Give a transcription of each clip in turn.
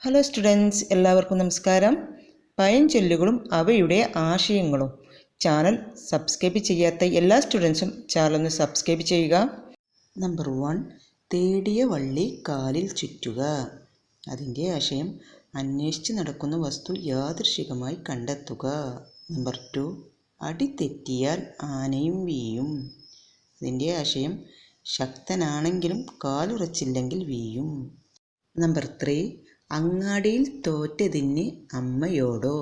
Hello students, എല്ലാവർക്കും നമസ്കാരം. പഴഞ്ചൊല്ലുകളും അവയുടെ ആശയങ്ങളും ചാനൽ സബ്സ്ക്രൈബ് ചെയ്യാത്ത എല്ലാ സ്റ്റുഡൻസും ചാനൽ ഒന്ന് സബ്സ്ക്രൈബ് ചെയ്യുക. നമ്പർ 1, തേടിയ വള്ളി കാലിൽ ചുറ്റുക. അതിൻ്റെ ആശയം അന്വേഷിച്ച് നടക്കുന്ന വസ്തു യാദൃശികമായി കണ്ടെത്തുക. നമ്പർ 2, അടി തെറ്റിയാൽ ആനയും വീയും. അതിൻ്റെ ആശയം ശക്തനാണെങ്കിലും കാലുറച്ചില്ലെങ്കിൽ വീയും. നമ്പർ 3, അങ്ങാടിയിൽ തോറ്റതിന് അമ്മയോടോ.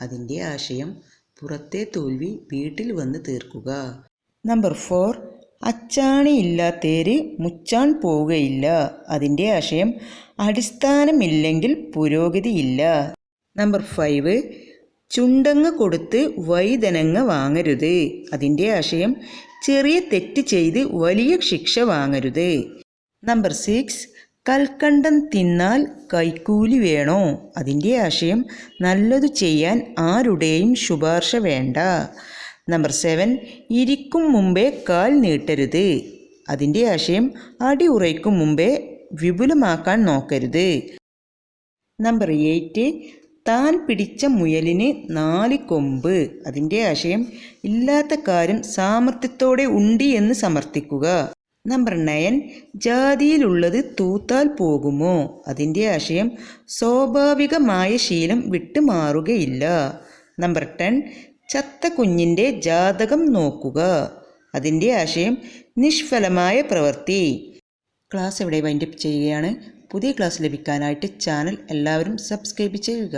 അതിൻ്റെ ആശയം പുറത്തെ തോൽവി വീട്ടിൽ വന്ന് തീർക്കുക. നമ്പർ 4, അച്ചാണിയില്ലാത്തേര് മുച്ചാൻ പോവുകയില്ല. അതിൻ്റെ ആശയം അടിസ്ഥാനമില്ലെങ്കിൽ പുരോഗതിയില്ല. നമ്പർ 5, ചുണ്ടങ്ങ കൊടുത്ത് വൈതനങ്ങ വാങ്ങരുത്. അതിൻ്റെ ആശയം ചെറിയ തെറ്റ് ചെയ്ത് വലിയ ശിക്ഷ വാങ്ങരുത്. നമ്പർ 6, കൽക്കണ്ടം തിന്നാൽ കൈക്കൂലി വേണോ. അതിൻ്റെ ആശയം നല്ലതു ചെയ്യാൻ ആരുടെയും ശുപാർശ വേണ്ട. നമ്പർ 7, ഇരിക്കും മുമ്പേ കാൽ നീട്ടരുത്. അതിൻ്റെ ആശയം അടി ഉറയ്ക്കും മുമ്പേ വിപുലമാക്കാൻ നോക്കരുത്. നമ്പർ 8, താൻ പിടിച്ച മുയലിന് 4 കൊമ്പ്. അതിൻ്റെ ആശയം ഇല്ലാത്ത കാര്യം സാമർത്ഥ്യത്തോടെ ഉണ്ട് എന്ന് സമർത്ഥിക്കുക. നമ്പർ 9, ജാതിയിലുള്ളത് തൂത്താൽ പോകുമോ. അതിൻ്റെ ആശയം സ്വാഭാവികമായ ശീലം വിട്ടുമാറുകയില്ല. നമ്പർ 10, ചത്ത കുഞ്ഞിൻ്റെ ജാതകം നോക്കുക. അതിൻ്റെ ആശയം നിഷ്ഫലമായ പ്രവൃത്തി. ക്ലാസ് ഇവിടെ വൈൻഡപ്പ് ചെയ്യുകയാണ്. പുതിയ ക്ലാസ് ലഭിക്കാനായിട്ട് ചാനൽ എല്ലാവരും സബ്സ്ക്രൈബ് ചെയ്യുക.